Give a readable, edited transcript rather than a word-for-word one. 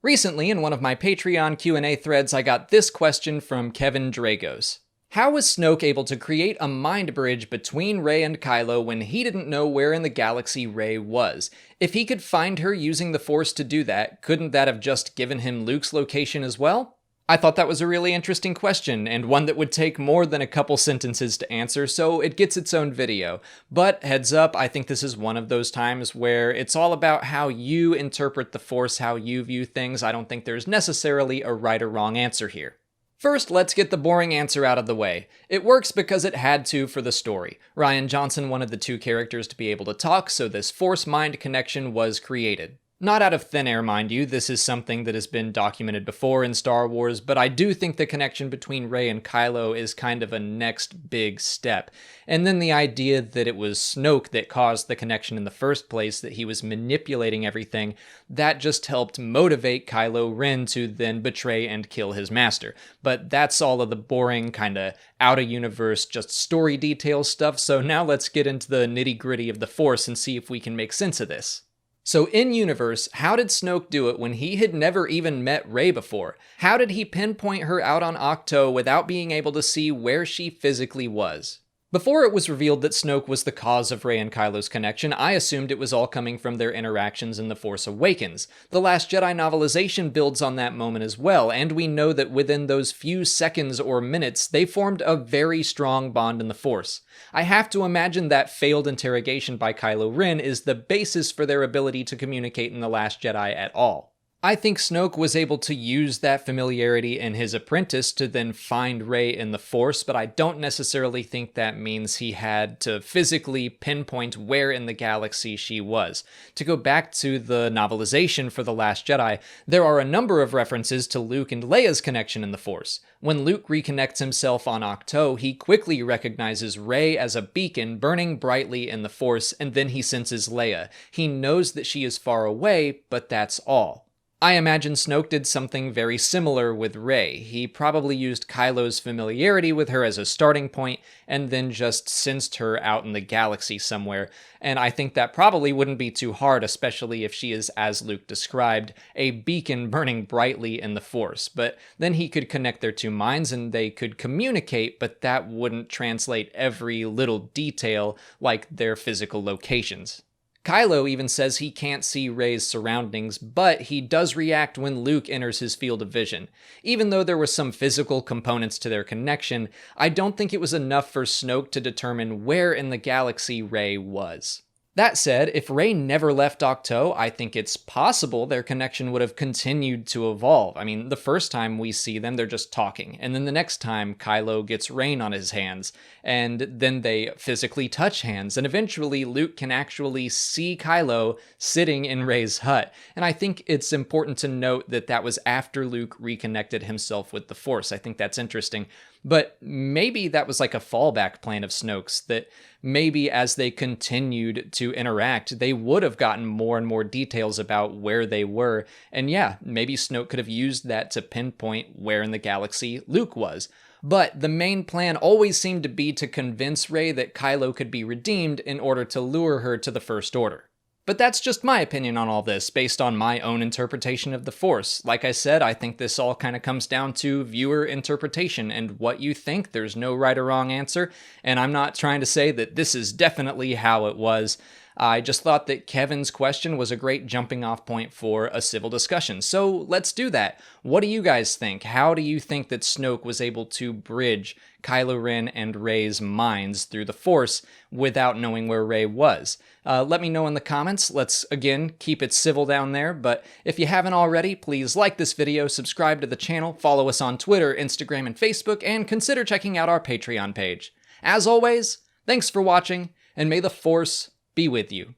Recently, in one of my Patreon Q&A threads, I got this question from Kevin Dragos. How was Snoke able to create a mind bridge between Rey and Kylo when he didn't know where in the galaxy Rey was? If he could find her using the Force to do that, couldn't that have just given him Luke's location as well? I thought that was a really interesting question, and one that would take more than a couple sentences to answer, so it gets its own video. But heads up, I think this is one of those times where it's all about how you interpret the Force, how you view things. I don't think there's necessarily a right or wrong answer here. First, let's get the boring answer out of the way. It works because it had to for the story. Rian Johnson wanted the two characters to be able to talk, so this Force-mind connection was created. Not out of thin air, mind you, this is something that has been documented before in Star Wars, but I do think the connection between Rey and Kylo is kind of a next big step. And then the idea that it was Snoke that caused the connection in the first place, that he was manipulating everything, that just helped motivate Kylo Ren to then betray and kill his master. But that's all of the boring, kinda out-of-universe, just story detail stuff, so now let's get into the nitty-gritty of the Force and see if we can make sense of this. So in-universe, how did Snoke do it when he had never even met Rey before? How did he pinpoint her out on Ahch-To without being able to see where she physically was? Before it was revealed that Snoke was the cause of Rey and Kylo's connection, I assumed it was all coming from their interactions in The Force Awakens. The Last Jedi novelization builds on that moment as well, and we know that within those few seconds or minutes, they formed a very strong bond in the Force. I have to imagine that failed interrogation by Kylo Ren is the basis for their ability to communicate in The Last Jedi at all. I think Snoke was able to use that familiarity in his apprentice to then find Rey in the Force, but I don't necessarily think that means he had to physically pinpoint where in the galaxy she was. To go back to the novelization for The Last Jedi, there are a number of references to Luke and Leia's connection in the Force. When Luke reconnects himself on Ahch-To, he quickly recognizes Rey as a beacon burning brightly in the Force, and then he senses Leia. He knows that she is far away, but that's all. I imagine Snoke did something very similar with Rey. He probably used Kylo's familiarity with her as a starting point, and then just sensed her out in the galaxy somewhere, and I think that probably wouldn't be too hard, especially if she is, as Luke described, a beacon burning brightly in the Force. But then he could connect their two minds and they could communicate, but that wouldn't translate every little detail like their physical locations. Kylo even says he can't see Rey's surroundings, but he does react when Luke enters his field of vision. Even though there were some physical components to their connection, I don't think it was enough for Snoke to determine where in the galaxy Rey was. That said, if Rey never left Ahch-To, I think it's possible their connection would have continued to evolve. I mean, the first time we see them, they're just talking, and then the next time Kylo gets rain on his hands, and then they physically touch hands, and eventually Luke can actually see Kylo sitting in Rey's hut. And I think it's important to note that that was after Luke reconnected himself with the Force. I think that's interesting. But maybe that was like a fallback plan of Snoke's, that maybe as they continued to interact, they would have gotten more and more details about where they were. And yeah, maybe Snoke could have used that to pinpoint where in the galaxy Luke was. But the main plan always seemed to be to convince Rey that Kylo could be redeemed in order to lure her to the First Order. But that's just my opinion on all this, based on my own interpretation of the Force. Like I said, I think this all kind of comes down to viewer interpretation and what you think. There's no right or wrong answer, and I'm not trying to say that this is definitely how it was. I just thought that Kevin's question was a great jumping off point for a civil discussion. So let's do that. What do you guys think? How do you think that Snoke was able to bridge Kylo Ren and Rey's minds through the Force without knowing where Rey was? Let me know in the comments. Let's, again, keep it civil down there. But if you haven't already, please like this video, subscribe to the channel, follow us on Twitter, Instagram, and Facebook, and consider checking out our Patreon page. As always, thanks for watching, and may the Force be with you.